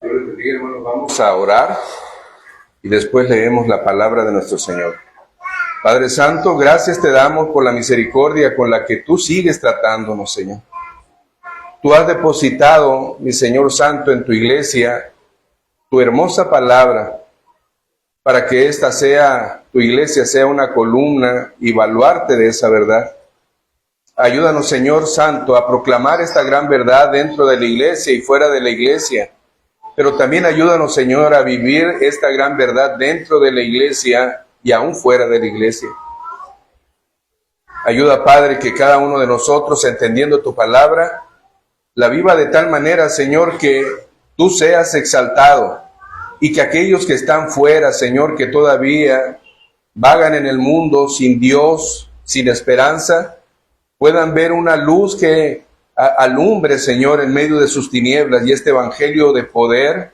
Dios les bendiga, hermanos. Vamos a orar y después leemos la palabra de nuestro Señor. Padre Santo, gracias te damos por la misericordia con la que tú sigues tratándonos, Señor. Tú has depositado, mi Señor Santo, en tu iglesia tu hermosa palabra para que esta sea, tu iglesia sea una columna y baluarte de esa verdad. Ayúdanos, Señor Santo, a proclamar esta gran verdad dentro de la iglesia y fuera de la iglesia. Pero también ayúdanos, Señor, a vivir esta gran verdad dentro de la iglesia y aún fuera de la iglesia. Ayuda, Padre, que cada uno de nosotros, entendiendo tu palabra, la viva de tal manera, Señor, que tú seas exaltado y que aquellos que están fuera, Señor, que todavía vagan en el mundo sin Dios, sin esperanza, puedan ver una luz que alumbre, Señor, en medio de sus tinieblas, y este evangelio de poder,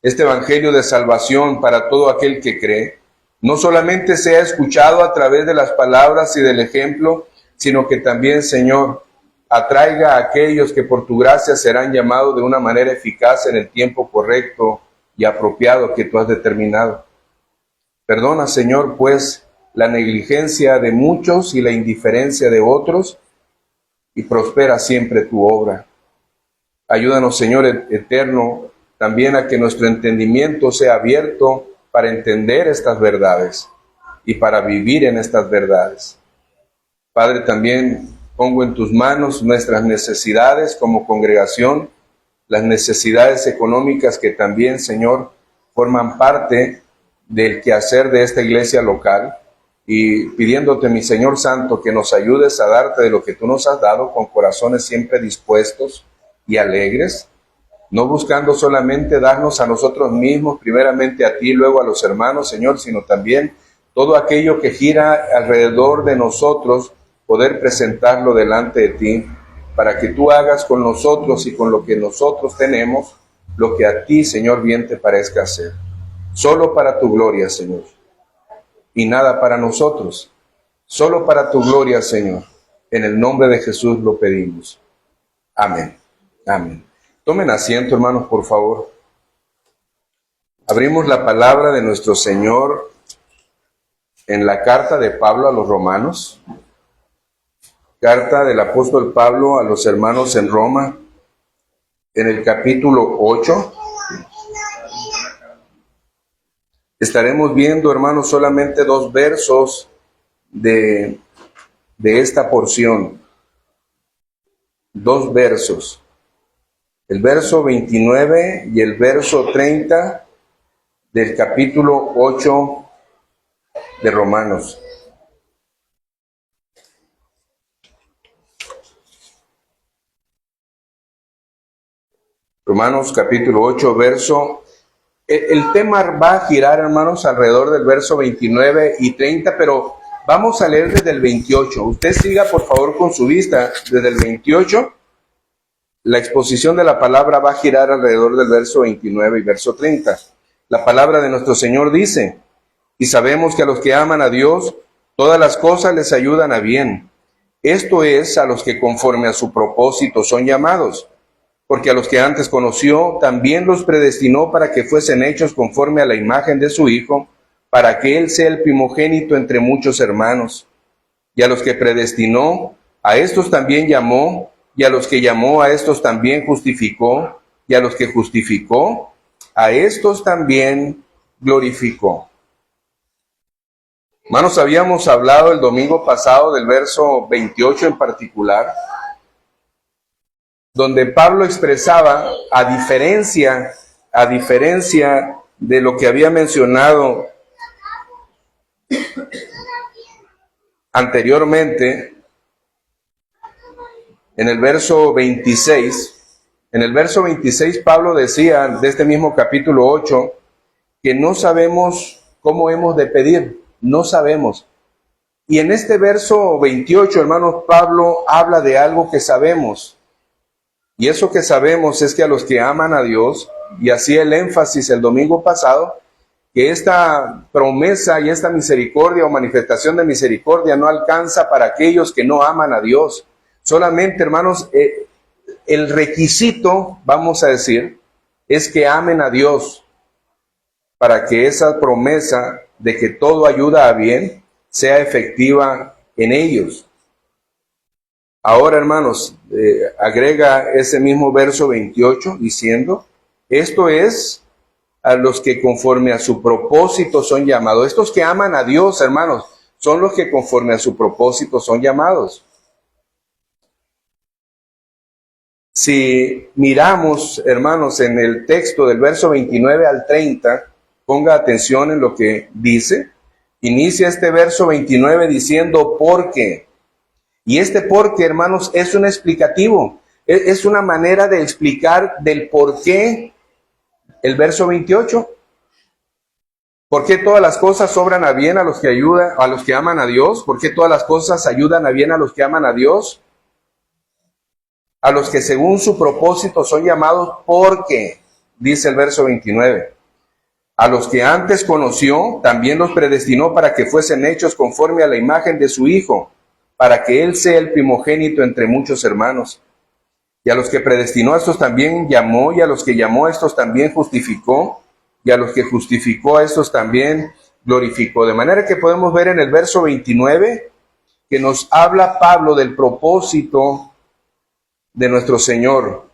este evangelio de salvación para todo aquel que cree, no solamente sea escuchado a través de las palabras y del ejemplo, sino que también, Señor, atraiga a aquellos que por tu gracia serán llamados de una manera eficaz en el tiempo correcto y apropiado que tú has determinado. Perdona, Señor, pues, la negligencia de muchos y la indiferencia de otros, y prospera siempre tu obra. Ayúdanos, Señor eterno, también a que nuestro entendimiento sea abierto para entender estas verdades y para vivir en estas verdades. Padre, también pongo en tus manos nuestras necesidades como congregación, las necesidades económicas que también, Señor, forman parte del quehacer de esta iglesia local, y pidiéndote, mi Señor Santo, que nos ayudes a darte de lo que tú nos has dado con corazones siempre dispuestos y alegres, no buscando solamente darnos a nosotros mismos, primeramente a ti, luego a los hermanos, Señor, sino también todo aquello que gira alrededor de nosotros, poder presentarlo delante de ti, para que tú hagas con nosotros y con lo que nosotros tenemos, lo que a ti, Señor, bien te parezca hacer. Solo para tu gloria, Señor, y nada para nosotros, solo para tu gloria, Señor. En el nombre de Jesús lo pedimos. Amén. Amén. Tomen asiento, hermanos, por favor. Abrimos la palabra de nuestro Señor en la carta de Pablo a los romanos. Carta del apóstol Pablo a los hermanos en Roma, en el capítulo 8. Estaremos viendo, hermanos, solamente 2 versos de esta porción. 2 versos. El verso 29 y el verso 30 del capítulo 8 de Romanos. Romanos capítulo 8, verso. El tema va a girar, hermanos, alrededor del verso 29 y 30, pero vamos a leer desde el 28. Usted siga, por favor, con su vista desde el 28. La exposición de la palabra va a girar alrededor del verso 29 y verso 30. La palabra de nuestro Señor dice: y sabemos que a los que aman a Dios, todas las cosas les ayudan a bien. Esto es, a los que conforme a su propósito son llamados. Porque a los que antes conoció, también los predestinó para que fuesen hechos conforme a la imagen de su Hijo, para que Él sea el primogénito entre muchos hermanos. Y a los que predestinó, a estos también llamó, y a los que llamó, a estos también justificó, y a los que justificó, a estos también glorificó. Hermanos, habíamos hablado el domingo pasado del verso 28 en particular, donde Pablo expresaba, a diferencia de lo que había mencionado anteriormente, en el verso 26, Pablo decía, de este mismo capítulo 8, que no sabemos cómo hemos de pedir, no sabemos. Y en este verso 28, hermanos, Pablo habla de algo que sabemos. Y eso que sabemos es que a los que aman a Dios, y hacía el énfasis el domingo pasado, que esta promesa y esta misericordia o manifestación de misericordia no alcanza para aquellos que no aman a Dios. Solamente, hermanos, el requisito, vamos a decir, es que amen a Dios, para que esa promesa de que todo ayuda a bien sea efectiva en ellos. Ahora, hermanos, agrega ese mismo verso 28 diciendo, esto es a los que conforme a su propósito son llamados. Estos que aman a Dios, hermanos, son los que conforme a su propósito son llamados. Si miramos, hermanos, en el texto del verso 29 al 30, ponga atención en lo que dice. Inicia este verso 29 diciendo, porque. Y este porque, hermanos, es un explicativo. Es una manera de explicar del por qué el verso 28. ¿Por qué todas las cosas obran a bien a los que ayudan, a los que aman a Dios? ¿Por qué todas las cosas ayudan a bien a los que aman a Dios? A los que según su propósito son llamados, porque, dice el verso 29. A los que antes conoció, también los predestinó para que fuesen hechos conforme a la imagen de su Hijo, para que Él sea el primogénito entre muchos hermanos. Y a los que predestinó, a estos también llamó, y a los que llamó, a estos también justificó, y a los que justificó, a estos también glorificó. De manera que podemos ver en el verso 29 que nos habla Pablo del propósito de nuestro Señor.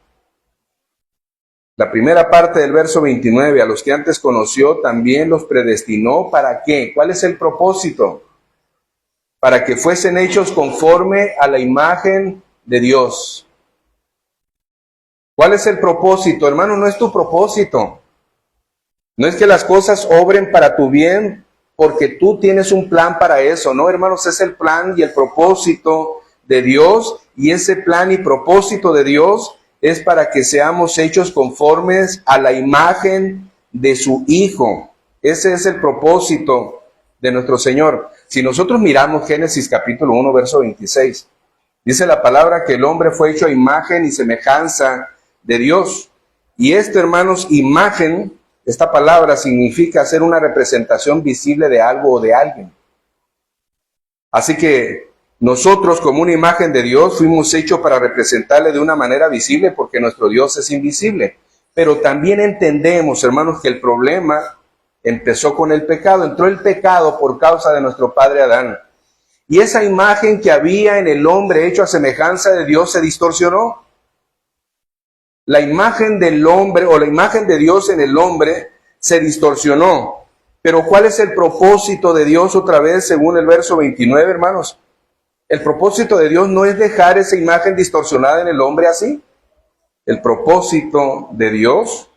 La primera parte del verso 29, a los que antes conoció, también los predestinó. ¿Para qué? ¿Cuál es el propósito? Para que fuesen hechos conforme a la imagen de Dios. ¿Cuál es el propósito? Hermano, no es tu propósito. No es que las cosas obren para tu bien porque tú tienes un plan para eso. No, hermanos, es el plan y el propósito de Dios. Y ese plan y propósito de Dios es para que seamos hechos conformes a la imagen de su Hijo. Ese es el propósito de nuestro Señor. Si nosotros miramos Génesis capítulo 1, verso 26, dice la palabra que el hombre fue hecho a imagen y semejanza de Dios. Y esto, hermanos, imagen, esta palabra significa hacer una representación visible de algo o de alguien. Así que nosotros, como una imagen de Dios, fuimos hechos para representarle de una manera visible porque nuestro Dios es invisible. Pero también entendemos, hermanos, que el problema empezó con el pecado. Entró el pecado por causa de nuestro padre Adán. Y esa imagen que había en el hombre hecho a semejanza de Dios se distorsionó. La imagen del hombre o la imagen de Dios en el hombre se distorsionó. Pero ¿cuál es el propósito de Dios otra vez según el verso 29, hermanos? El propósito de Dios no es dejar esa imagen distorsionada en el hombre así. El propósito de Dios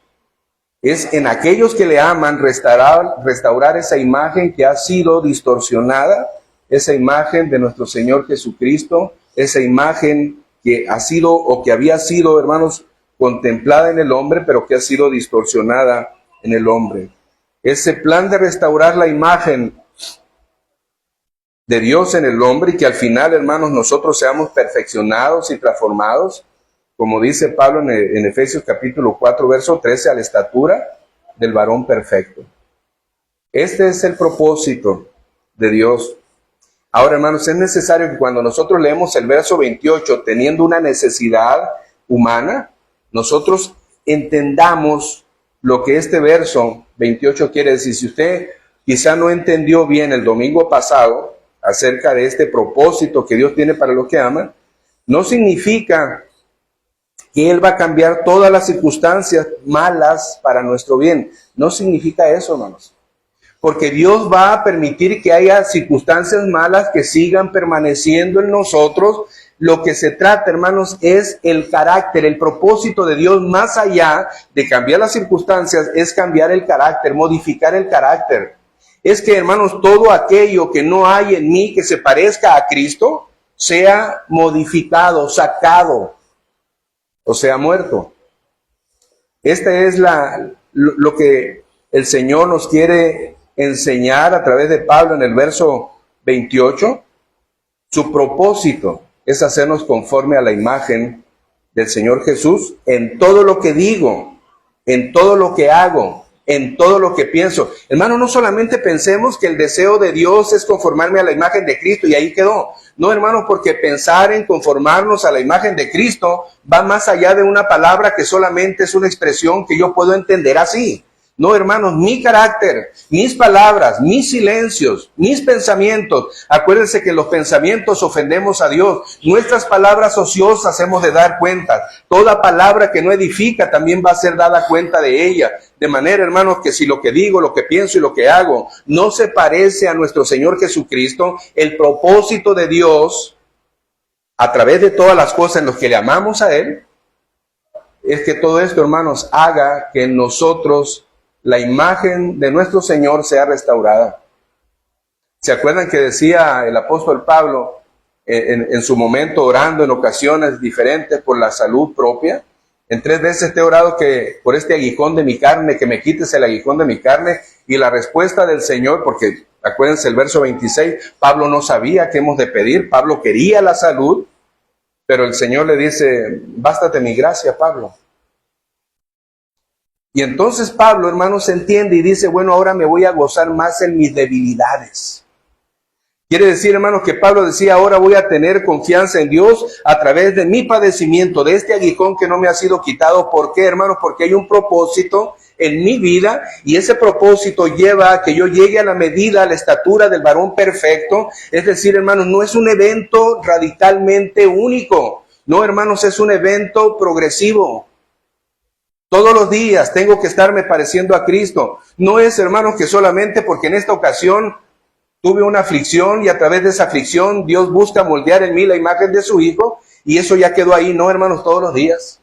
es en aquellos que le aman restaurar esa imagen que ha sido distorsionada, esa imagen de nuestro Señor Jesucristo, esa imagen que ha sido o que había sido, hermanos, contemplada en el hombre, pero que ha sido distorsionada en el hombre. Ese plan de restaurar la imagen de Dios en el hombre y que al final, hermanos, nosotros seamos perfeccionados y transformados, como dice Pablo en Efesios capítulo 4, verso 13, a la estatura del varón perfecto. Este es el propósito de Dios. Ahora, hermanos, es necesario que cuando nosotros leemos el verso 28, teniendo una necesidad humana, nosotros entendamos lo que este verso 28 quiere decir. Si usted quizá no entendió bien el domingo pasado acerca de este propósito que Dios tiene para los que aman, no significa que Él va a cambiar todas las circunstancias malas para nuestro bien. No significa eso, hermanos. Porque Dios va a permitir que haya circunstancias malas que sigan permaneciendo en nosotros. Lo que se trata, hermanos, es el carácter, el propósito de Dios más allá de cambiar las circunstancias, es cambiar el carácter, modificar el carácter. Es que, hermanos, todo aquello que no hay en mí que se parezca a Cristo, sea modificado, sacado, o sea, muerto. Esta es lo que el Señor nos quiere enseñar a través de Pablo en el verso 28. Su propósito es hacernos conforme a la imagen del Señor Jesús en todo lo que digo, en todo lo que hago, en todo lo que pienso. Hermano, no solamente pensemos que el deseo de Dios es conformarme a la imagen de Cristo y ahí quedó. No, hermano, porque pensar en conformarnos a la imagen de Cristo va más allá de una palabra que solamente es una expresión que yo puedo entender así. No, hermanos, mi carácter, mis palabras, mis silencios, mis pensamientos. Acuérdense que en los pensamientos ofendemos a Dios. Nuestras palabras ociosas hemos de dar cuenta. Toda palabra que no edifica también va a ser dada cuenta de ella. De manera, hermanos, que si lo que digo, lo que pienso y lo que hago no se parece a nuestro Señor Jesucristo, el propósito de Dios, a través de todas las cosas en las que le amamos a Él, es que todo esto, hermanos, haga que en nosotros la imagen de nuestro Señor sea restaurada. ¿Se acuerdan que decía el apóstol Pablo en su momento orando en ocasiones diferentes por la salud propia? En 3 veces te he orado que por este aguijón de mi carne, que me quites el aguijón de mi carne. Y la respuesta del Señor, porque acuérdense el verso 26, Pablo no sabía qué hemos de pedir, Pablo quería la salud, pero el Señor le dice, bástate mi gracia, Pablo. Y entonces Pablo, hermanos, entiende y dice, bueno, ahora me voy a gozar más en mis debilidades. Quiere decir, hermanos, que Pablo decía, ahora voy a tener confianza en Dios a través de mi padecimiento, de este aguijón que no me ha sido quitado. ¿Por qué, hermanos? Porque hay un propósito en mi vida y ese propósito lleva a que yo llegue a la medida, a la estatura del varón perfecto. Es decir, hermanos, no es un evento radicalmente único. No, hermanos, es un evento progresivo. Todos los días tengo que estarme pareciendo a Cristo. No es, hermanos, que solamente porque en esta ocasión tuve una aflicción y a través de esa aflicción Dios busca moldear en mí la imagen de su Hijo y eso ya quedó ahí. No, hermanos, todos los días.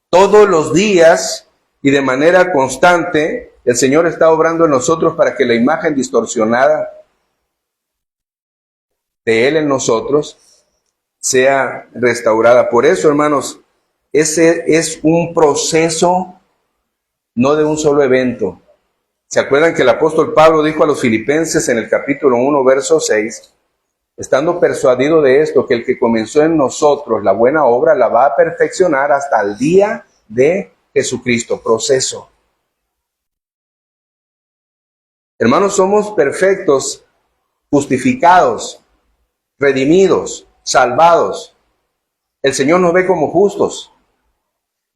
Todos los días y de manera constante el Señor está obrando en nosotros para que la imagen distorsionada de Él en nosotros sea restaurada. Por eso, hermanos, ese es un proceso, no de un solo evento. ¿Se acuerdan que el apóstol Pablo dijo a los filipenses en el capítulo 1, verso 6, estando persuadido de esto, que el que comenzó en nosotros la buena obra la va a perfeccionar hasta el día de Jesucristo? Proceso. Hermanos, somos perfectos, justificados, redimidos, salvados. El Señor nos ve como justos.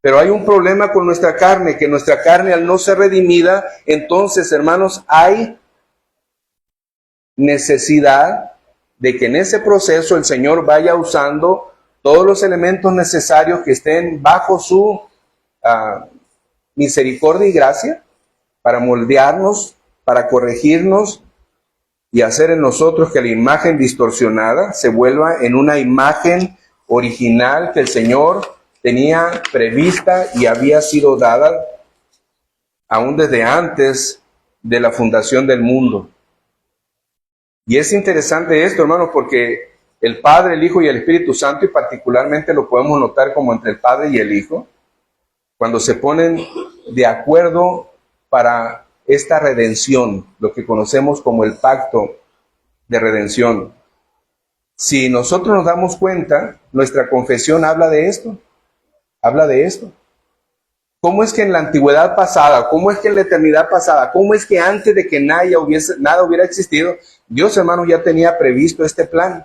Pero hay un problema con nuestra carne, que nuestra carne al no ser redimida, entonces, hermanos, hay necesidad de que en ese proceso el Señor vaya usando todos los elementos necesarios que estén bajo su misericordia y gracia para moldearnos, para corregirnos y hacer en nosotros que la imagen distorsionada se vuelva en una imagen original que el Señor tenía prevista y había sido dada aún desde antes de la fundación del mundo. Y es interesante esto, hermanos, porque el Padre, el Hijo y el Espíritu Santo, y particularmente lo podemos notar como entre el Padre y el Hijo, cuando se ponen de acuerdo para esta redención, lo que conocemos como el pacto de redención. Si nosotros nos damos cuenta, nuestra confesión habla de esto. Habla de esto. ¿Cómo es que en la antigüedad pasada, cómo es que en la eternidad pasada, cómo es que antes de que nada hubiera existido, Dios, hermanos, ya tenía previsto este plan?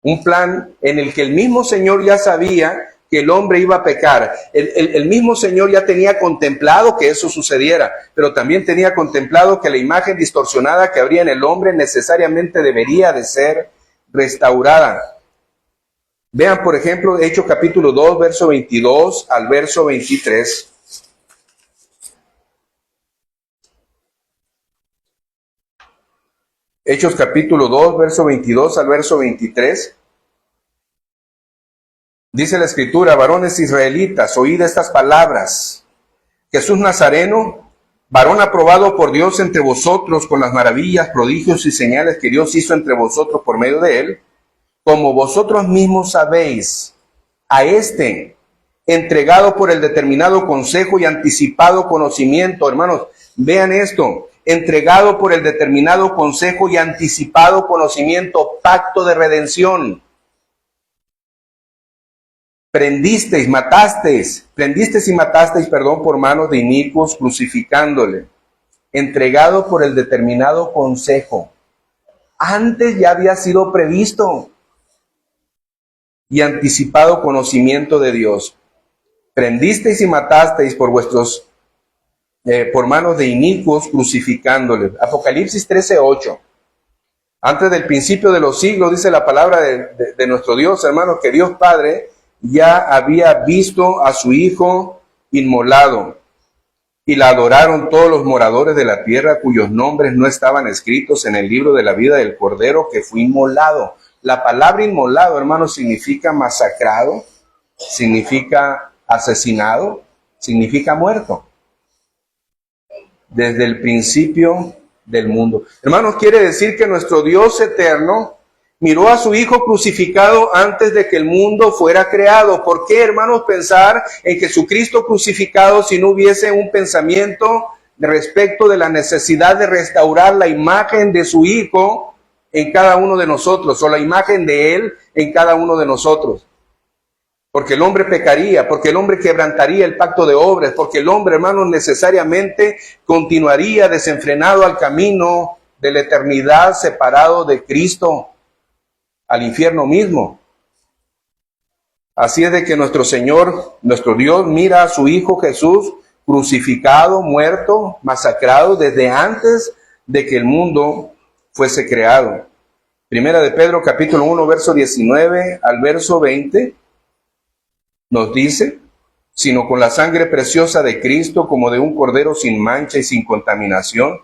Un plan en el que el mismo Señor ya sabía que el hombre iba a pecar. El mismo Señor ya tenía contemplado que eso sucediera, pero también tenía contemplado que la imagen distorsionada que habría en el hombre necesariamente debería de ser restaurada. Vean, por ejemplo, Hechos capítulo 2, verso 22 al verso 23. Hechos capítulo 2, verso 22 al verso 23. Dice la Escritura: varones israelitas, oíd estas palabras. Jesús Nazareno, varón aprobado por Dios entre vosotros con las maravillas, prodigios y señales que Dios hizo entre vosotros por medio de él, como vosotros mismos sabéis, a este, entregado por el determinado consejo y anticipado conocimiento. Hermanos, vean esto: entregado por el determinado consejo y anticipado conocimiento, pacto de redención. prendisteis y matasteis, por manos de inicuos, crucificándole, entregado por el determinado consejo. Antes ya había sido previsto y anticipado conocimiento de Dios. Prendisteis y matasteis por manos de inicuos, crucificándole. Apocalipsis 13:8. Antes del principio de los siglos, dice la palabra de nuestro Dios, hermanos, que Dios Padre ya había visto a su Hijo inmolado, y la adoraron todos los moradores de la tierra, cuyos nombres no estaban escritos en el libro de la vida del Cordero que fue inmolado. La palabra inmolado, hermanos, significa masacrado, significa asesinado, significa muerto. Desde el principio del mundo. Hermanos, quiere decir que nuestro Dios eterno miró a su Hijo crucificado antes de que el mundo fuera creado. ¿Por qué, hermanos, pensar en Jesucristo crucificado si no hubiese un pensamiento respecto de la necesidad de restaurar la imagen de su Hijo en cada uno de nosotros, o la imagen de Él en cada uno de nosotros? Porque el hombre pecaría, porque el hombre quebrantaría el pacto de obras, porque el hombre, hermanos, necesariamente continuaría desenfrenado al camino de la eternidad, separado de Cristo, al infierno mismo. Así es de que nuestro Señor, nuestro Dios, mira a su Hijo Jesús crucificado, muerto, masacrado desde antes de que el mundo fuese creado. Primera de Pedro, capítulo 1, verso 19 al verso 20. Nos dice, sino con la sangre preciosa de Cristo, como de un cordero sin mancha y sin contaminación,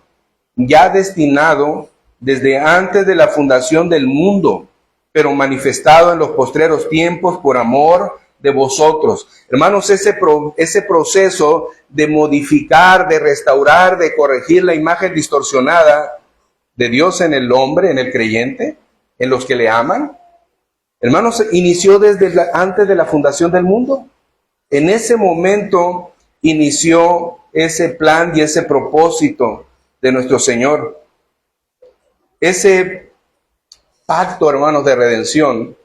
ya destinado desde antes de la fundación del mundo, pero manifestado en los postreros tiempos por amor de vosotros. Hermanos, ese proceso de modificar, de restaurar, de corregir la imagen distorsionada de Dios en el hombre, en el creyente, en los que le aman, hermanos, inició desde antes de la fundación del mundo. En ese momento inició ese plan y ese propósito de nuestro Señor. Ese pacto, hermanos, de redención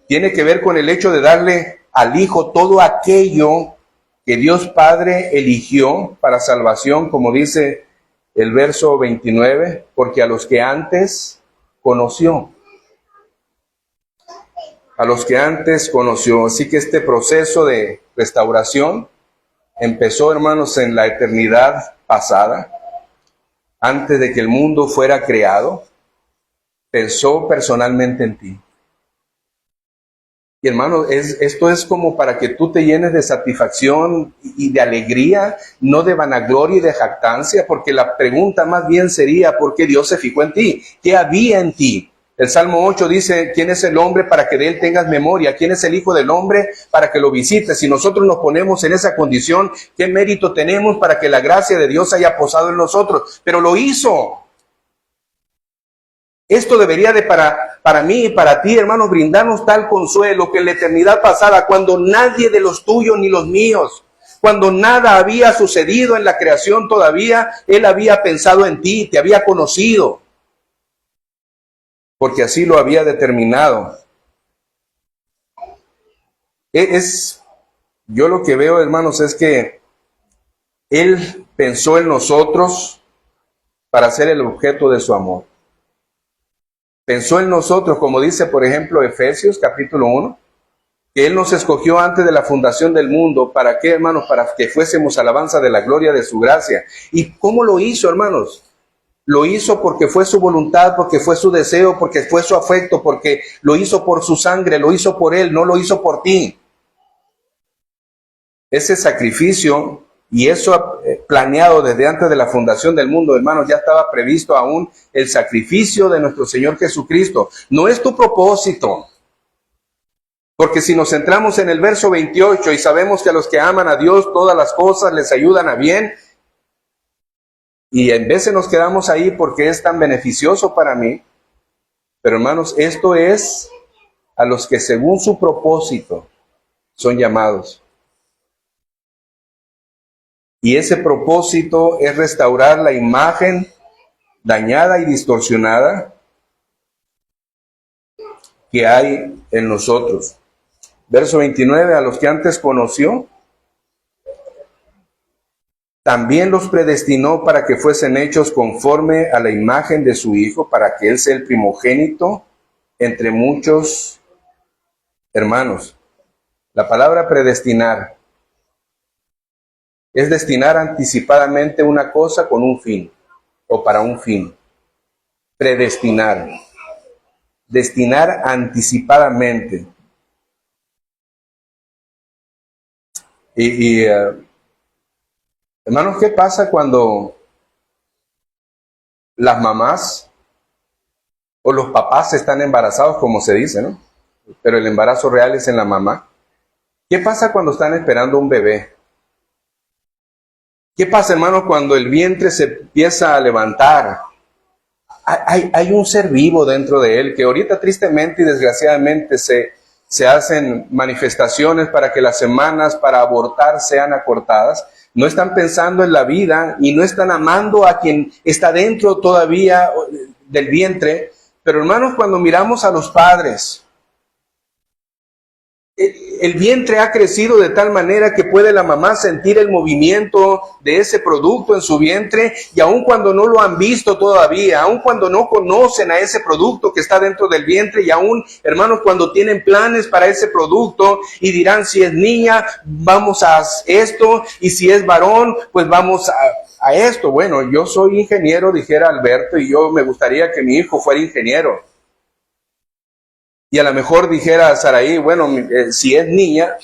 tiene que ver con el hecho de darle al Hijo todo aquello que Dios Padre eligió para salvación, como dice el verso 29, porque a los que antes conoció. A los que antes conoció. Así que este proceso de restauración empezó, hermanos, en la eternidad pasada, antes de que el mundo fuera creado. Pensó personalmente en ti. Y hermanos, esto es como para que tú te llenes de satisfacción y de alegría, no de vanagloria y de jactancia, porque la pregunta más bien sería, ¿por qué Dios se fijó en ti? ¿Qué había en ti? El Salmo 8 dice, ¿quién es el hombre para que de él tengas memoria? ¿Quién es el hijo del hombre para que lo visites? Si nosotros nos ponemos en esa condición, ¿qué mérito tenemos para que la gracia de Dios haya posado en nosotros? Pero lo hizo. Esto debería de para mí y para ti, hermanos, brindarnos tal consuelo que en la eternidad pasada, cuando nadie de los tuyos ni los míos, cuando nada había sucedido en la creación todavía, Él había pensado en ti, te había conocido, porque así lo había determinado. Yo lo que veo, hermanos, es que Él pensó en nosotros para ser el objeto de su amor. Pensó en nosotros, como dice, por ejemplo, Efesios capítulo 1, que Él nos escogió antes de la fundación del mundo. ¿Para qué, hermanos? Para que fuésemos alabanza de la gloria de su gracia. ¿Y cómo lo hizo, hermanos? Lo hizo porque fue su voluntad, porque fue su deseo, porque fue su afecto, porque lo hizo por su sangre, lo hizo por Él, no lo hizo por ti. Ese sacrificio y eso planeado desde antes de la fundación del mundo, hermanos, ya estaba previsto aún el sacrificio de nuestro Señor Jesucristo. No es tu propósito. Porque si nos centramos en el verso 28 y sabemos que a los que aman a Dios todas las cosas les ayudan a bien, y en veces nos quedamos ahí porque es tan beneficioso para mí, pero hermanos, esto es a los que según su propósito son llamados. Y ese propósito es restaurar la imagen dañada y distorsionada que hay en nosotros. Verso 29, a los que antes conoció, también los predestinó para que fuesen hechos conforme a la imagen de su Hijo, para que Él sea el primogénito entre muchos hermanos. La palabra predestinar es destinar anticipadamente una cosa con un fin, o para un fin. Predestinar. Destinar anticipadamente. Hermanos, ¿qué pasa cuando las mamás o los papás están embarazados, como se dice, ¿no? Pero el embarazo real es en la mamá. ¿Qué pasa cuando están esperando un bebé? ¿Qué pasa, hermanos, cuando el vientre se empieza a levantar? Hay un ser vivo dentro de él que ahorita tristemente y desgraciadamente se hacen manifestaciones para que las semanas para abortar sean acortadas. No están pensando en la vida y no están amando a quien está dentro todavía del vientre. Pero hermanos, cuando miramos a los padres, el vientre ha crecido de tal manera que puede la mamá sentir el movimiento de ese producto en su vientre, y aun cuando no lo han visto todavía, aun cuando no conocen a ese producto que está dentro del vientre, y aun, hermanos, cuando tienen planes para ese producto y dirán, si es niña, vamos a esto, y si es varón, pues vamos a esto. Bueno, yo soy ingeniero, dijera Alberto, y yo me gustaría que mi hijo fuera ingeniero. Y a lo mejor dijera Saraí, bueno, si es niña,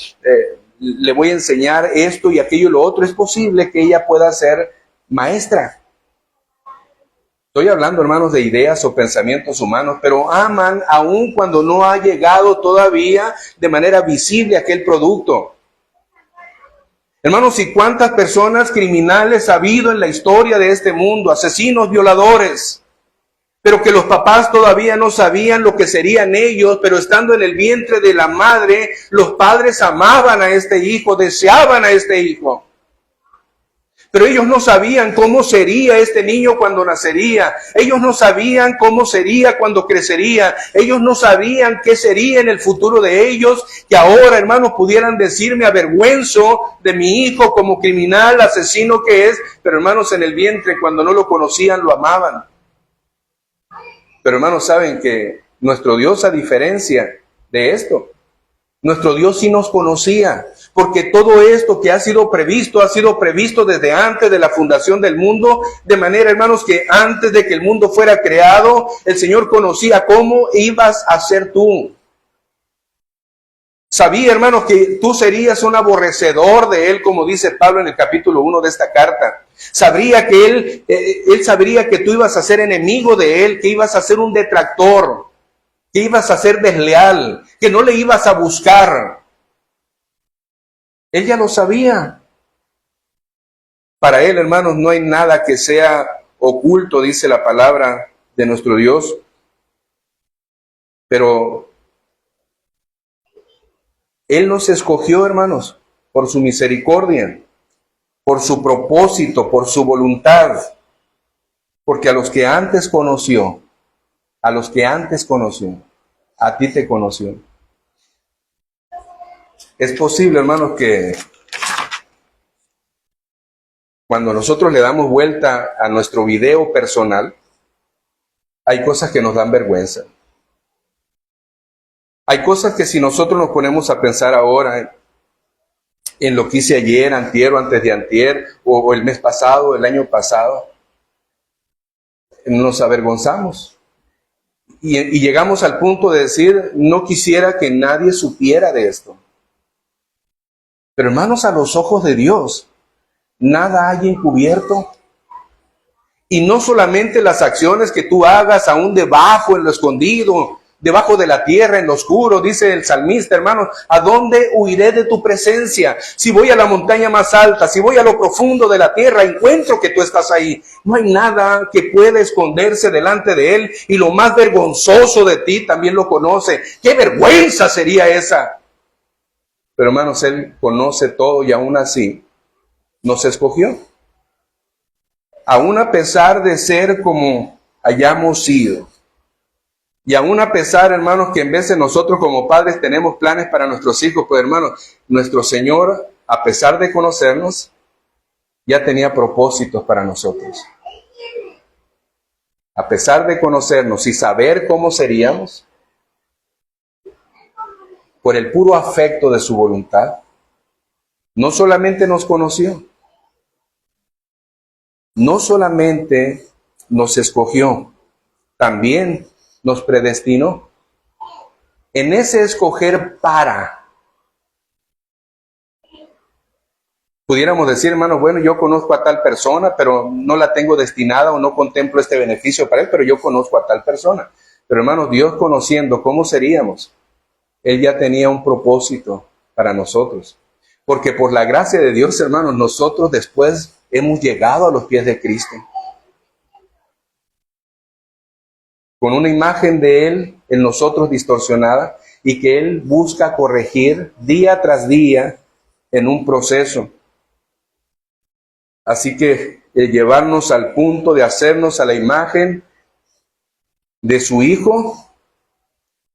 le voy a enseñar esto y aquello y lo otro. Es posible que ella pueda ser maestra. Estoy hablando, hermanos, de ideas o pensamientos humanos, pero aman aun cuando no ha llegado todavía de manera visible aquel producto. Hermanos, ¿y cuántas personas criminales ha habido en la historia de este mundo? Asesinos, violadores, pero que los papás todavía no sabían lo que serían ellos, pero estando en el vientre de la madre, los padres amaban a este hijo, deseaban a este hijo. Pero ellos no sabían cómo sería este niño cuando nacería. Ellos no sabían cómo sería cuando crecería. Ellos no sabían qué sería en el futuro de ellos. Que ahora, hermanos, pudieran decir, me avergüenzo de mi hijo como criminal, asesino que es. Pero hermanos, en el vientre, cuando no lo conocían, lo amaban. Pero hermanos, saben que nuestro Dios, a diferencia de esto, nuestro Dios sí nos conocía, porque todo esto que ha sido previsto desde antes de la fundación del mundo, de manera, hermanos, que antes de que el mundo fuera creado, el Señor conocía cómo ibas a ser tú. Sabía, hermanos, que tú serías un aborrecedor de Él, como dice Pablo en el capítulo 1 de esta carta. Sabría que Él sabría que tú ibas a ser enemigo de Él, que ibas a ser un detractor, que ibas a ser desleal, que no le ibas a buscar. Él ya lo sabía. Para Él, hermanos, no hay nada que sea oculto, dice la palabra de nuestro Dios. Pero Él nos escogió, hermanos, por su misericordia, por su propósito, por su voluntad. Porque a los que antes conoció, a ti te conoció. Es posible, hermanos, que cuando nosotros le damos vuelta a nuestro video personal, hay cosas que nos dan vergüenza. Hay cosas que si nosotros nos ponemos a pensar ahora en lo que hice ayer, antier o antes de antier, o el mes pasado, el año pasado, nos avergonzamos. Y llegamos al punto de decir, no quisiera que nadie supiera de esto. Pero hermanos, a los ojos de Dios, nada hay encubierto. Y no solamente las acciones que tú hagas aún debajo, en lo escondido, debajo de la tierra, en lo oscuro, dice el salmista, hermanos, ¿a dónde huiré de tu presencia? Si voy a la montaña más alta, si voy a lo profundo de la tierra, encuentro que tú estás ahí. No hay nada que pueda esconderse delante de Él, y lo más vergonzoso de ti también lo conoce. ¡Qué vergüenza sería esa! Pero hermanos, Él conoce todo y aún así nos escogió. Aún a pesar de ser como hayamos sido, Y aún a pesar, hermanos, que en veces nosotros como padres tenemos planes para nuestros hijos, pues hermanos, nuestro Señor, a pesar de conocernos, ya tenía propósitos para nosotros. A pesar de conocernos y saber cómo seríamos, por el puro afecto de su voluntad, no solamente nos conoció, no solamente nos escogió, también nos predestinó. En ese escoger pudiéramos decir, hermanos, bueno, yo conozco a tal persona, pero no la tengo destinada o no contemplo este beneficio para él, pero yo conozco a tal persona. Pero hermanos, Dios conociendo cómo seríamos, Él ya tenía un propósito para nosotros. Porque por la gracia de Dios, hermanos, nosotros después hemos llegado a los pies de Cristo. Con una imagen de Él en nosotros distorsionada y que Él busca corregir día tras día en un proceso. Así que el llevarnos al punto de hacernos a la imagen de su Hijo,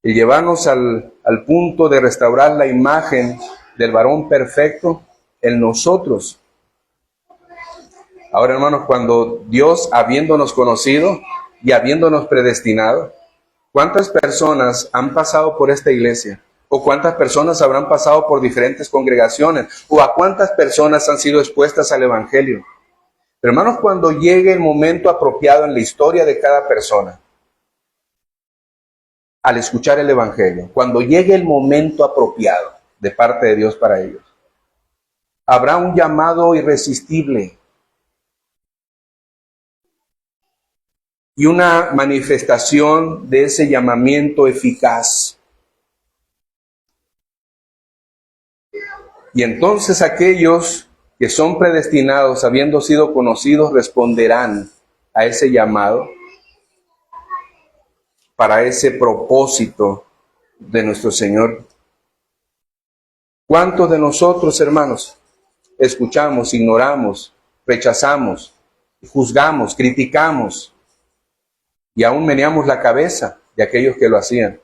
el llevarnos al punto de restaurar la imagen del varón perfecto en nosotros. Ahora, hermanos, cuando Dios, habiéndonos conocido y habiéndonos predestinado, ¿cuántas personas han pasado por esta iglesia? ¿O cuántas personas habrán pasado por diferentes congregaciones? ¿O a cuántas personas han sido expuestas al Evangelio? Pero, hermanos, cuando llegue el momento apropiado en la historia de cada persona, al escuchar el Evangelio, cuando llegue el momento apropiado de parte de Dios para ellos, habrá un llamado irresistible y una manifestación de ese llamamiento eficaz. Y entonces aquellos que son predestinados, habiendo sido conocidos, responderán a ese llamado para ese propósito de nuestro Señor. ¿Cuántos de nosotros, hermanos, escuchamos, ignoramos, rechazamos, juzgamos, criticamos y aún meneamos la cabeza de aquellos que lo hacían?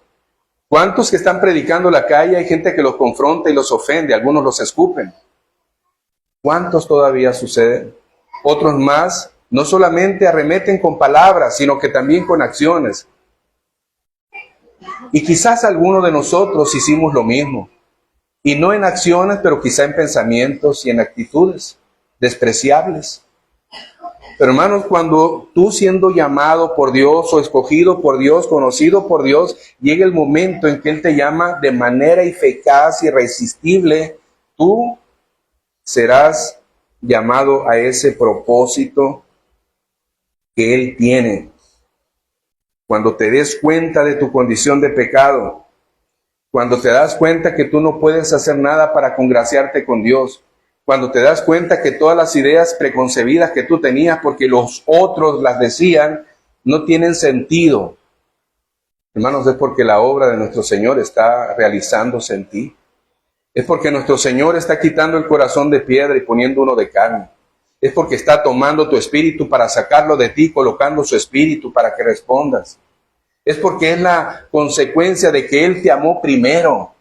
¿Cuántos que están predicando la calle hay gente que los confronta y los ofende, algunos los escupen? ¿Cuántos todavía suceden? Otros más no solamente arremeten con palabras, sino que también con acciones. Y quizás algunos de nosotros hicimos lo mismo. Y no en acciones, pero quizá en pensamientos y en actitudes despreciables. Pero hermanos, cuando tú siendo llamado por Dios o escogido por Dios, conocido por Dios, llega el momento en que Él te llama de manera eficaz, irresistible, tú serás llamado a ese propósito que Él tiene. Cuando te des cuenta de tu condición de pecado, cuando te das cuenta que tú no puedes hacer nada para congraciarte con Dios, cuando te das cuenta que todas las ideas preconcebidas que tú tenías porque los otros las decían, no tienen sentido. Hermanos, es porque la obra de nuestro Señor está realizándose en ti. Es porque nuestro Señor está quitando el corazón de piedra y poniendo uno de carne. Es porque está tomando tu espíritu para sacarlo de ti, colocando su espíritu para que respondas. Es porque es la consecuencia de que Él te amó primero.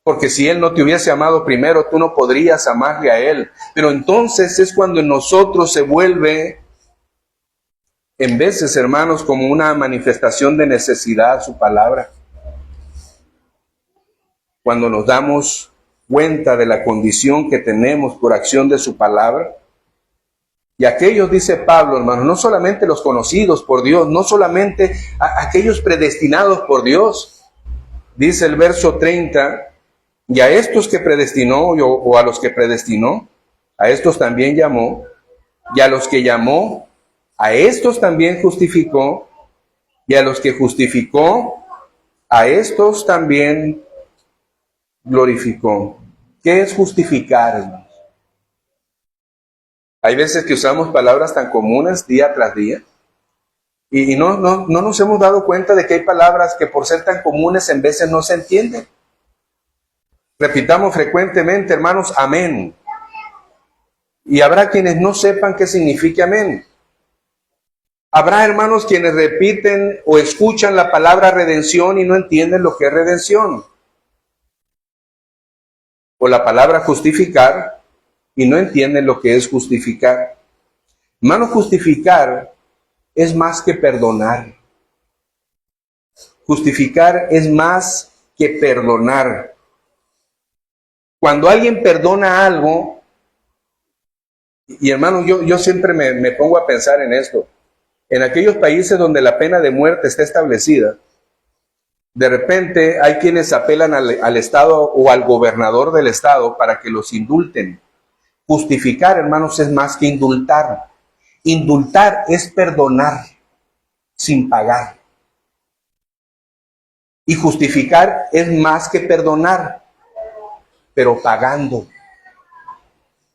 Porque si Él no te hubiese amado primero, tú no podrías amarle a Él. Pero entonces es cuando en nosotros se vuelve, en veces, hermanos, como una manifestación de necesidad su palabra. Cuando nos damos cuenta de la condición que tenemos por acción de su palabra. Y aquellos, dice Pablo, hermanos, no solamente los conocidos por Dios, no solamente aquellos predestinados por Dios. Dice el verso 30, y a estos que predestinó, o a los que predestinó, a estos también llamó, y a los que llamó, a estos también justificó, y a los que justificó, a estos también glorificó. ¿Qué es justificar, hermanos? Hay veces que usamos palabras tan comunes día tras día, y no nos hemos dado cuenta de que hay palabras que por ser tan comunes en veces no se entienden. Repitamos frecuentemente, hermanos, amén. Y habrá quienes no sepan qué significa amén. Habrá hermanos quienes repiten o escuchan la palabra redención y no entienden lo que es redención. O la palabra justificar y no entienden lo que es justificar. Hermano, justificar es más que perdonar. Justificar es más que perdonar. Cuando alguien perdona algo, y hermano, yo siempre me pongo a pensar en esto. En aquellos países donde la pena de muerte está establecida, de repente hay quienes apelan al Estado o al gobernador del Estado para que los indulten. Justificar, hermanos, es más que indultar. Indultar es perdonar sin pagar. Y justificar es más que perdonar, pero pagando.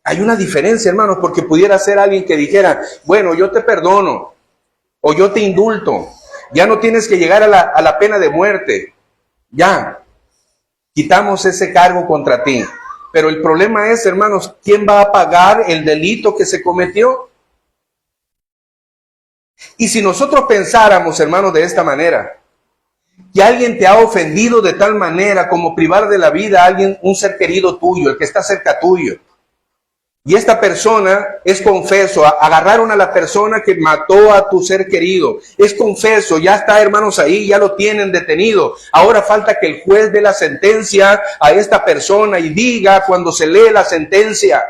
Hay una diferencia, hermanos, porque pudiera ser alguien que dijera, bueno, yo te perdono o yo te indulto. Ya no tienes que llegar a la pena de muerte. Ya, quitamos ese cargo contra ti. Pero el problema es, hermanos, ¿quién va a pagar el delito que se cometió? Y si nosotros pensáramos, hermanos, de esta manera, que alguien te ha ofendido de tal manera como privar de la vida a alguien, un ser querido tuyo, el que está cerca tuyo, y esta persona es confeso, agarraron a la persona que mató a tu ser querido, es confeso, ya está, hermanos, ahí, ya lo tienen detenido. Ahora falta que el juez dé la sentencia a esta persona y diga cuando se lee la sentencia,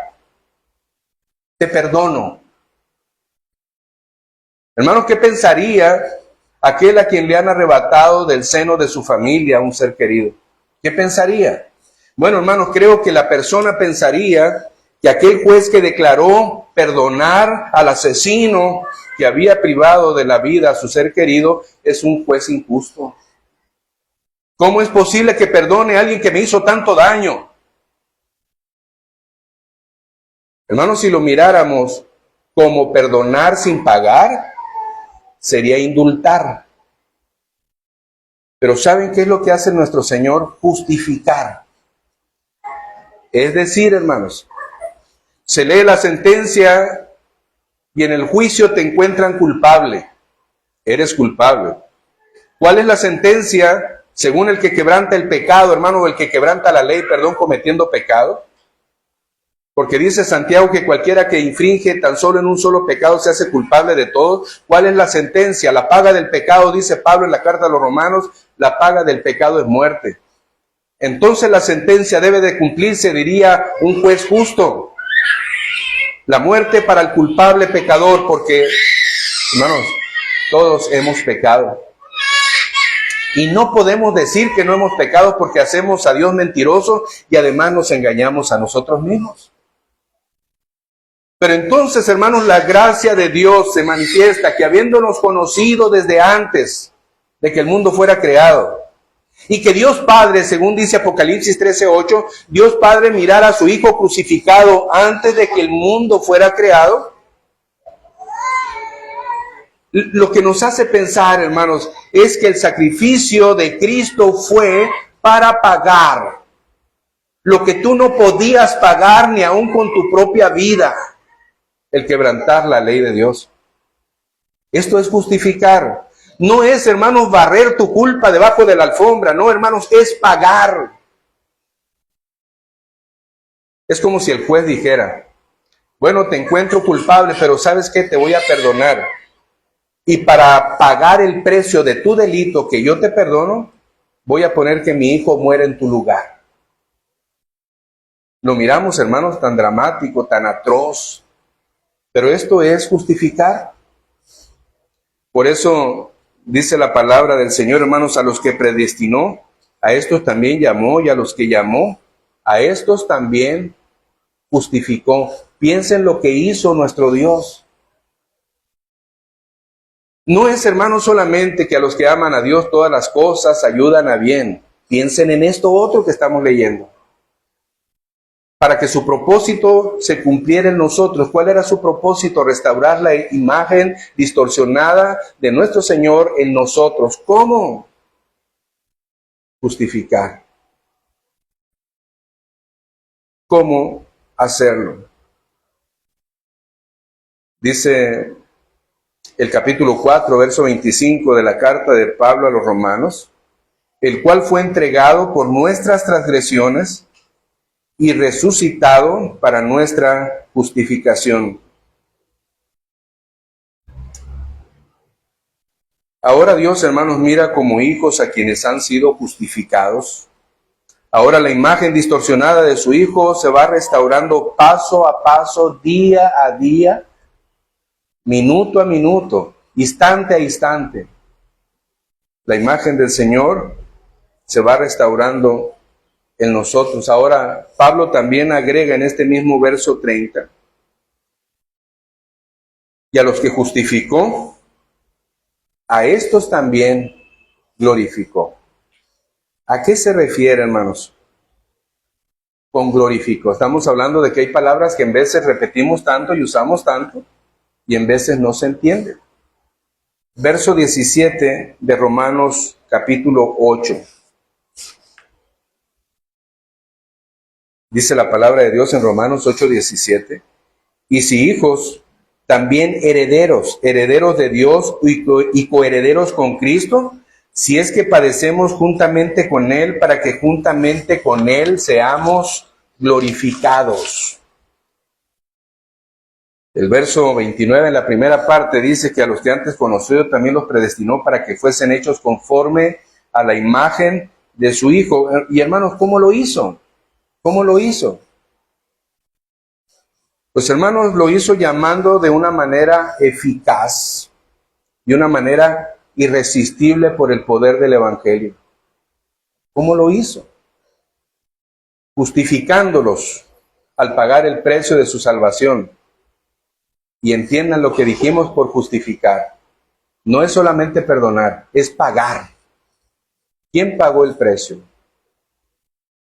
te perdono. Hermanos, ¿qué pensaría aquel a quien le han arrebatado del seno de su familia a un ser querido? ¿Qué pensaría? Bueno, hermanos, creo que la persona pensaría que aquel juez que declaró perdonar al asesino que había privado de la vida a su ser querido es un juez injusto. ¿Cómo es posible que perdone a alguien que me hizo tanto daño? Hermanos, si lo miráramos como perdonar sin pagar, sería indultar. Pero ¿saben qué es lo que hace nuestro Señor? Justificar. Es decir, hermanos, se lee la sentencia y en el juicio te encuentran culpable. Eres culpable. ¿Cuál es la sentencia según el que quebranta el pecado, hermano, o el que quebranta la ley, perdón, cometiendo pecado? Porque dice Santiago que cualquiera que infringe tan solo en un solo pecado se hace culpable de todo. ¿Cuál es la sentencia? La paga del pecado, dice Pablo en la carta a los Romanos, la paga del pecado es muerte. Entonces la sentencia debe de cumplirse, diría un juez justo. La muerte para el culpable pecador, porque, hermanos, todos hemos pecado. Y no podemos decir que no hemos pecado porque hacemos a Dios mentiroso y además nos engañamos a nosotros mismos. Pero entonces, hermanos, la gracia de Dios se manifiesta que habiéndonos conocido desde antes de que el mundo fuera creado, y que Dios Padre, según dice Apocalipsis 13:8, Dios Padre mirara a su Hijo crucificado antes de que el mundo fuera creado. Lo que nos hace pensar, hermanos, es que el sacrificio de Cristo fue para pagar lo que tú no podías pagar ni aún con tu propia vida, el quebrantar la ley de Dios. Esto es justificar. No es, hermanos, barrer tu culpa debajo de la alfombra. No, hermanos, es pagar. Es como si el juez dijera, bueno, te encuentro culpable, pero ¿sabes qué? Te voy a perdonar. Y para pagar el precio de tu delito que yo te perdono, voy a poner que mi hijo muera en tu lugar. Lo miramos, hermanos, tan dramático, tan atroz. Pero esto es justificar. Por eso dice la palabra del Señor, hermanos, a los que predestinó, a estos también llamó, y a los que llamó, a estos también justificó. Piensen lo que hizo nuestro Dios. No es, hermanos, solamente que a los que aman a Dios todas las cosas ayudan a bien. Piensen en esto otro que estamos leyendo. Para que su propósito se cumpliera en nosotros. ¿Cuál era su propósito? Restaurar la imagen distorsionada de nuestro Señor en nosotros. ¿Cómo? Justificar. ¿Cómo hacerlo? Dice el capítulo 4, verso 25 de la carta de Pablo a los romanos, el cual fue entregado por nuestras transgresiones y resucitado para nuestra justificación. Ahora Dios, hermanos, mira como hijos a quienes han sido justificados. Ahora la imagen distorsionada de su Hijo se va restaurando paso a paso, día a día, minuto a minuto, instante a instante. La imagen del Señor se va restaurando en nosotros. Ahora Pablo también agrega en este mismo verso 30, y a los que justificó, a estos también glorificó. ¿A qué se refiere, hermanos, con glorificó? Estamos hablando de que hay palabras que en veces repetimos tanto y usamos tanto, y en veces no se entiende. Verso 17 de Romanos capítulo 8. Dice la palabra de Dios en Romanos 8:17. Y si hijos, también herederos, herederos de Dios y coherederos con Cristo, si es que padecemos juntamente con Él, para que juntamente con Él seamos glorificados. El verso 29 en la primera parte dice que a los que antes conoció también los predestinó para que fuesen hechos conforme a la imagen de su Hijo. Y hermanos, ¿cómo lo hizo? ¿Cómo lo hizo? Pues hermanos, lo hizo llamando de una manera eficaz, de una manera irresistible por el poder del Evangelio. ¿Cómo lo hizo? Justificándolos al pagar el precio de su salvación. Y entiendan lo que dijimos por justificar. No es solamente perdonar, es pagar. ¿Quién pagó el precio?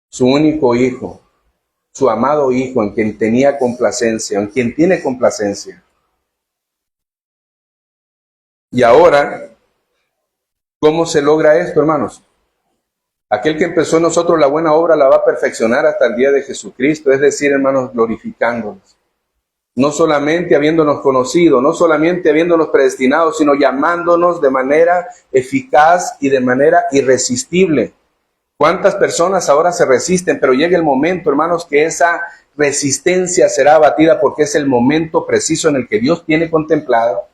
Su único Hijo, su amado Hijo, en quien tenía complacencia, en quien tiene complacencia. Y ahora, ¿cómo se logra esto, hermanos? Aquel que empezó en nosotros la buena obra la va a perfeccionar hasta el día de Jesucristo, es decir, hermanos, glorificándonos. No solamente habiéndonos conocido, no solamente habiéndonos predestinado, sino llamándonos de manera eficaz y de manera irresistible. ¿Cuántas personas ahora se resisten? Pero llega el momento, hermanos, que esa resistencia será abatida, porque es el momento preciso en el que Dios tiene contemplado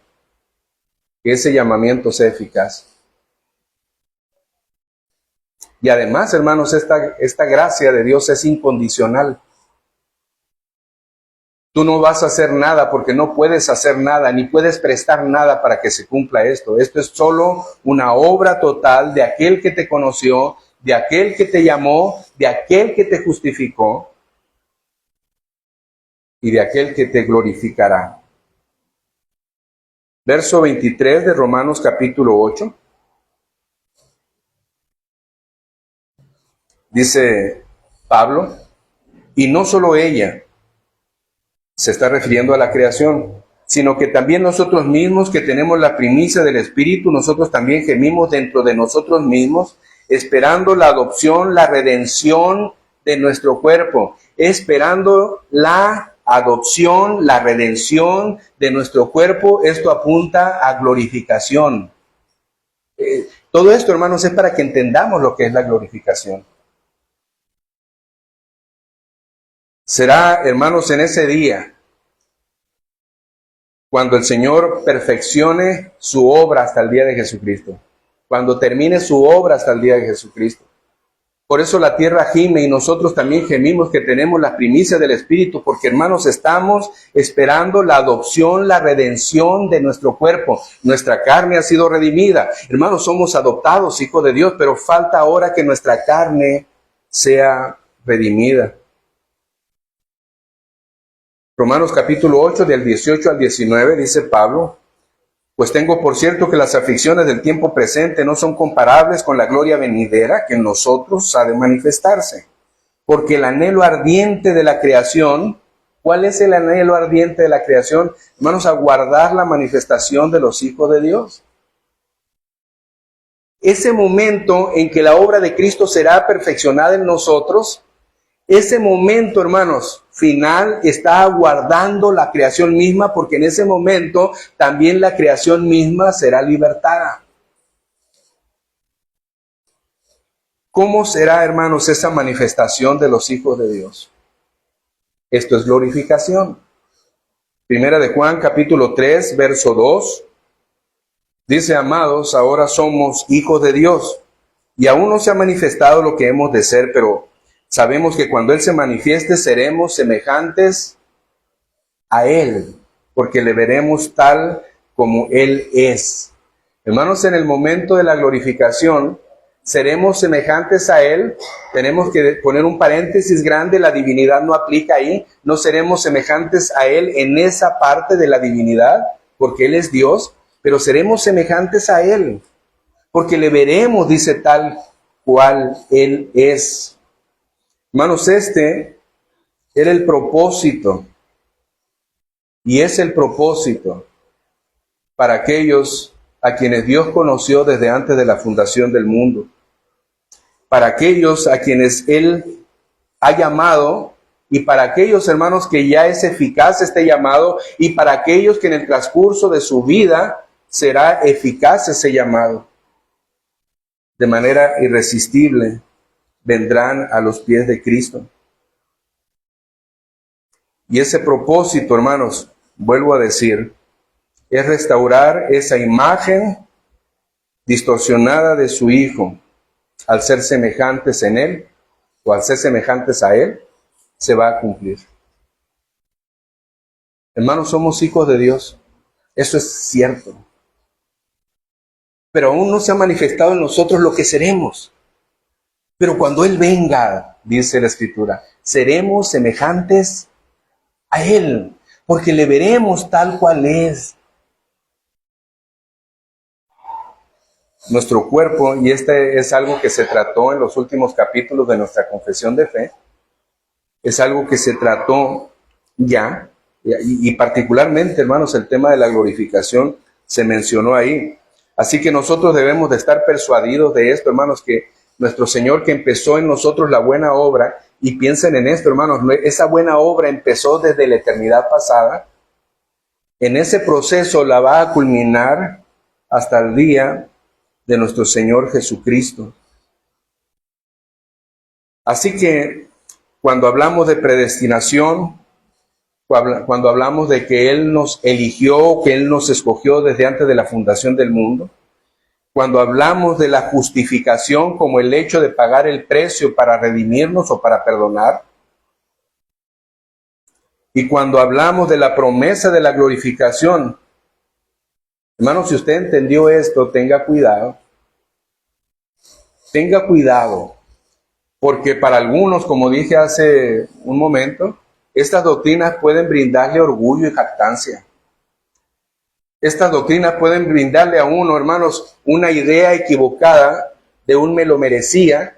que ese llamamiento sea eficaz. Y además, hermanos, esta gracia de Dios es incondicional. Tú no vas a hacer nada porque no puedes hacer nada, ni puedes prestar nada para que se cumpla esto. Esto es solo una obra total de aquel que te conoció, de aquel que te llamó, de aquel que te justificó y de aquel que te glorificará. Verso 23 de Romanos capítulo 8. Dice Pablo, y no solo ella, se está refiriendo a la creación, sino que también nosotros mismos que tenemos la primicia del Espíritu, nosotros también gemimos dentro de nosotros mismos, esperando la adopción, la redención de nuestro cuerpo, esperando la adopción, la redención de nuestro cuerpo. Esto apunta a glorificación. Todo esto, hermanos, es para que entendamos lo que es la glorificación. Será, hermanos, en ese día, cuando el Señor perfeccione su obra hasta el día de Jesucristo, cuando termine su obra hasta el día de Jesucristo. Por eso la tierra gime y nosotros también gemimos que tenemos la primicia del Espíritu, porque, hermanos, estamos esperando la adopción, la redención de nuestro cuerpo. Nuestra carne ha sido redimida. Hermanos, somos adoptados, hijos de Dios, pero falta ahora que nuestra carne sea redimida. Romanos capítulo 8, del 18 al 19, dice Pablo, pues tengo por cierto que las aflicciones del tiempo presente no son comparables con la gloria venidera que en nosotros ha de manifestarse. Porque el anhelo ardiente de la creación, ¿cuál es el anhelo ardiente de la creación? Hermanos, aguardar la manifestación de los hijos de Dios. Ese momento en que la obra de Cristo será perfeccionada en nosotros, ese momento, hermanos, final está aguardando la creación misma, porque en ese momento también la creación misma será libertada. ¿Cómo será, hermanos, esa manifestación de los hijos de Dios? Esto es glorificación. Primera de Juan, capítulo 3, verso 2. Dice, amados, ahora somos hijos de Dios, y aún no se ha manifestado lo que hemos de ser, pero sabemos que cuando Él se manifieste seremos semejantes a Él, porque le veremos tal como Él es. Hermanos, en el momento de la glorificación, seremos semejantes a Él. Tenemos que poner un paréntesis grande, la divinidad no aplica ahí. No seremos semejantes a Él en esa parte de la divinidad, porque Él es Dios, pero seremos semejantes a Él, porque le veremos, dice, tal cual Él es. Hermanos, este era el propósito, y es el propósito para aquellos a quienes Dios conoció desde antes de la fundación del mundo, para aquellos a quienes Él ha llamado, y para aquellos, hermanos, que ya es eficaz este llamado, y para aquellos que en el transcurso de su vida será eficaz ese llamado. De manera irresistible vendrán a los pies de Cristo. Y ese propósito, hermanos, vuelvo a decir, es restaurar esa imagen distorsionada de su Hijo. Al ser semejantes en Él, o al ser semejantes a Él, se va a cumplir. Hermanos, somos hijos de Dios. Eso es cierto. Pero aún no se ha manifestado en nosotros lo que seremos. Pero cuando Él venga, dice la Escritura, seremos semejantes a Él, porque le veremos tal cual es. Nuestro cuerpo, y este es algo que se trató en los últimos capítulos de nuestra confesión de fe, es algo que se trató ya, y particularmente, hermanos, el tema de la glorificación se mencionó ahí. Así que nosotros debemos de estar persuadidos de esto, hermanos, que nuestro Señor, que empezó en nosotros la buena obra, y piensen en esto, hermanos, esa buena obra empezó desde la eternidad pasada. En ese proceso la va a culminar hasta el día de nuestro Señor Jesucristo. Así que cuando hablamos de predestinación, cuando hablamos de que Él nos eligió, que Él nos escogió desde antes de la fundación del mundo, cuando hablamos de la justificación como el hecho de pagar el precio para redimirnos o para perdonar, y cuando hablamos de la promesa de la glorificación, hermanos, si usted entendió esto, tenga cuidado. Tenga cuidado, porque para algunos, como dije hace un momento, estas doctrinas pueden brindarle orgullo y jactancia. Estas doctrinas pueden brindarle a uno, hermanos, una idea equivocada de un me lo merecía,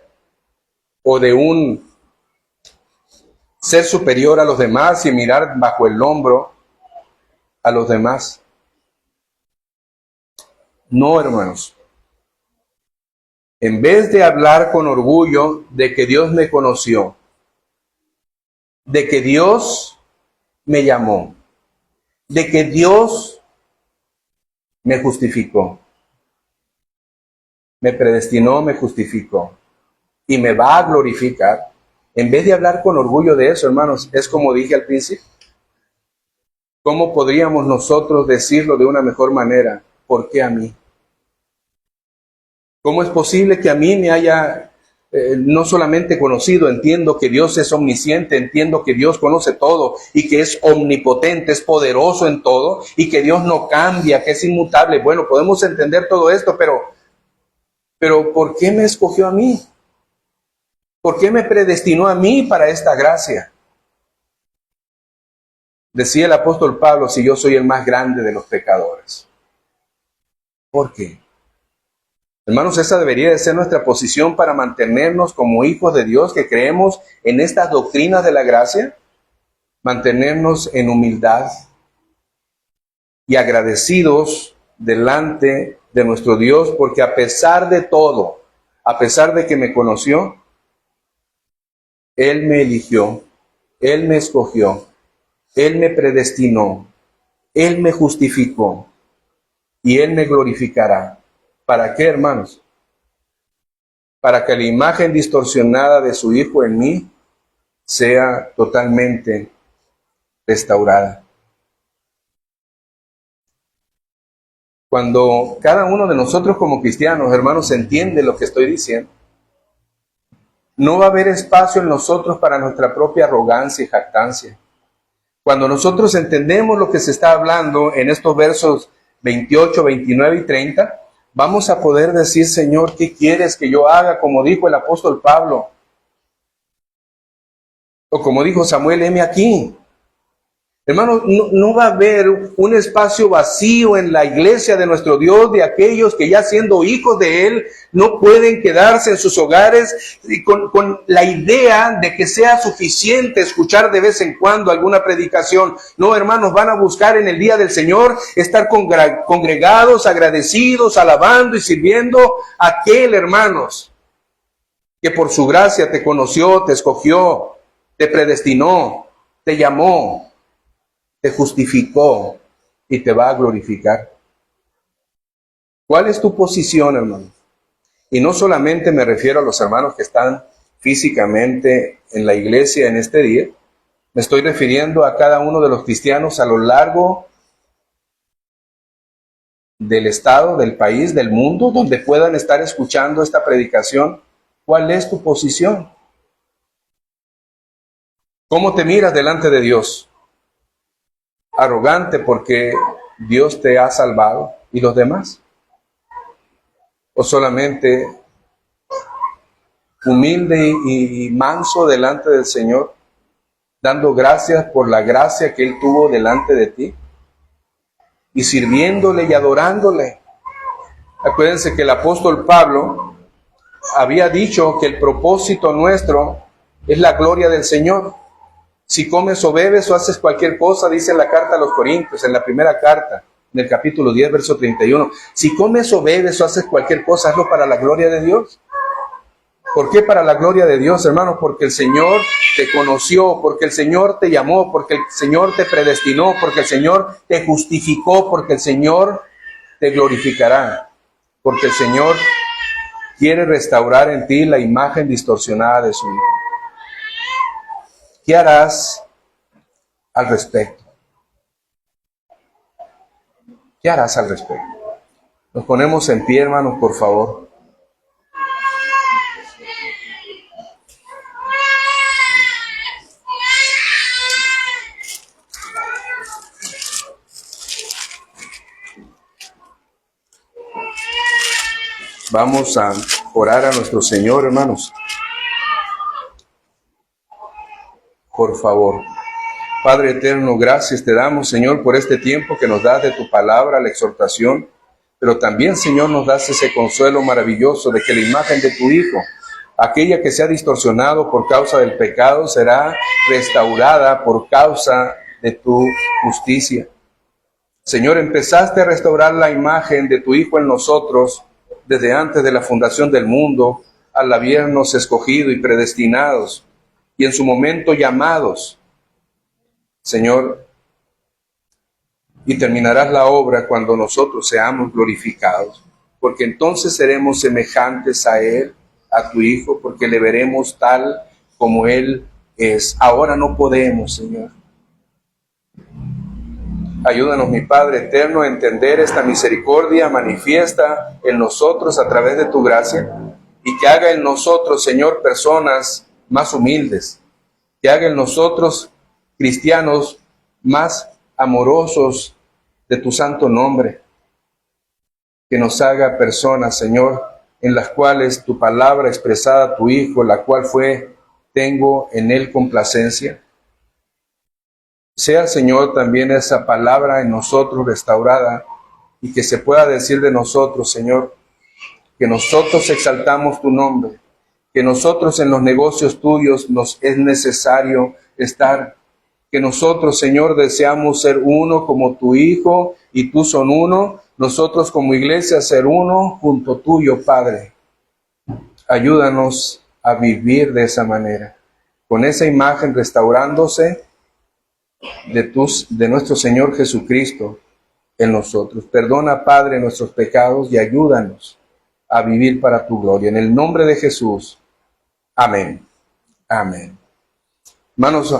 o de un ser superior a los demás y mirar bajo el hombro a los demás. No, hermanos. En vez de hablar con orgullo de que Dios me conoció, de que Dios me llamó, de que Dios me justificó, me predestinó, me justificó y me va a glorificar, en vez de hablar con orgullo de eso, hermanos, es como dije al principio. ¿Cómo podríamos nosotros decirlo de una mejor manera? ¿Por qué a mí? ¿Cómo es posible que a mí me haya no solamente conocido? Entiendo que Dios es omnisciente, entiendo que Dios conoce todo y que es omnipotente, es poderoso en todo y que Dios no cambia, que es inmutable. Bueno, podemos entender todo esto, pero ¿por qué me escogió a mí? ¿Por qué me predestinó a mí para esta gracia? Decía el apóstol Pablo, si yo soy el más grande de los pecadores. ¿Por qué? Hermanos, esa debería de ser nuestra posición para mantenernos como hijos de Dios que creemos en estas doctrinas de la gracia, mantenernos en humildad y agradecidos delante de nuestro Dios, porque a pesar de todo, a pesar de que me conoció, Él me eligió, Él me escogió, Él me predestinó, Él me justificó y Él me glorificará. ¿Para qué, hermanos? Para que la imagen distorsionada de su Hijo en mí sea totalmente restaurada. Cuando cada uno de nosotros como cristianos, hermanos, entiende lo que estoy diciendo, no va a haber espacio en nosotros para nuestra propia arrogancia y jactancia. Cuando nosotros entendemos lo que se está hablando en estos versos 28, 29 y 30, vamos a poder decir, Señor, ¿qué quieres que yo haga? Como dijo el apóstol Pablo, o como dijo Samuel, heme aquí. Hermanos, no va a haber un espacio vacío en la iglesia de nuestro Dios de aquellos que ya siendo hijos de Él no pueden quedarse en sus hogares con la idea de que sea suficiente escuchar de vez en cuando alguna predicación. No, hermanos, van a buscar en el día del Señor estar congregados, agradecidos, alabando y sirviendo a aquel, hermanos, que por su gracia te conoció, te escogió, te predestinó, te llamó, te justificó y te va a glorificar. ¿Cuál es tu posición, hermano? Y no solamente me refiero a los hermanos que están físicamente en la iglesia en este día, me estoy refiriendo a cada uno de los cristianos a lo largo del estado, del país, del mundo, donde puedan estar escuchando esta predicación. ¿Cuál es tu posición? ¿Cómo te miras delante de Dios? ¿Arrogante porque Dios te ha salvado y los demás? ¿O solamente humilde y manso delante del Señor, dando gracias por la gracia que Él tuvo delante de ti y sirviéndole y adorándole? Acuérdense que el apóstol Pablo había dicho que el propósito nuestro es la gloria del Señor. Si comes o bebes o haces cualquier cosa, dice en la carta a los Corintios, en la primera carta, en el capítulo 10, verso 31, si comes o bebes o haces cualquier cosa, hazlo para la gloria de Dios. ¿Por qué para la gloria de Dios, hermanos? Porque el Señor te conoció, porque el Señor te llamó, porque el Señor te predestinó, porque el Señor te justificó, porque el Señor te glorificará, porque el Señor quiere restaurar en ti la imagen distorsionada de su Hijo. ¿Qué harás al respecto? ¿Qué harás al respecto? Nos ponemos en pie, hermanos, por favor. Vamos a orar a nuestro Señor, hermanos. Por favor. Padre eterno, gracias te damos, Señor, por este tiempo que nos das de tu palabra, la exhortación, pero también, Señor, nos das ese consuelo maravilloso de que la imagen de tu Hijo, aquella que se ha distorsionado por causa del pecado, será restaurada por causa de tu justicia. Señor, empezaste a restaurar la imagen de tu Hijo en nosotros desde antes de la fundación del mundo, al habernos escogido y predestinados, y en su momento llamados, Señor, y terminarás la obra cuando nosotros seamos glorificados, porque entonces seremos semejantes a Él, a tu Hijo, porque le veremos tal como Él es. Ahora no podemos, Señor. Ayúdanos, mi Padre eterno, a entender esta misericordia manifiesta en nosotros a través de tu gracia, y que haga en nosotros, Señor, personas más humildes, que haga en nosotros cristianos más amorosos de tu santo nombre, que nos haga personas, Señor, en las cuales tu palabra expresada a tu Hijo, la cual fue, tengo en él complacencia, sea, Señor, también esa palabra en nosotros restaurada, y que se pueda decir de nosotros, Señor, que nosotros exaltamos tu nombre, que nosotros en los negocios tuyos nos es necesario estar, que nosotros, Señor, deseamos ser uno como tu Hijo y tú son uno, nosotros como iglesia ser uno junto tuyo, Padre. Ayúdanos a vivir de esa manera. con esa imagen restaurándose de nuestro Señor Jesucristo en nosotros. Perdona, Padre, nuestros pecados y ayúdanos a vivir para tu gloria. En el nombre de Jesús. Amén. Amén. Hermanos,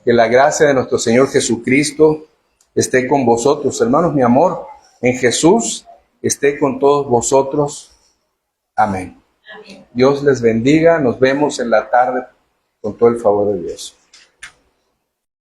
que la gracia de nuestro Señor Jesucristo esté con vosotros. Hermanos, mi amor en Jesús esté con todos vosotros. Amén. Amén. Dios les bendiga. Nos vemos en la tarde con todo el favor de Dios.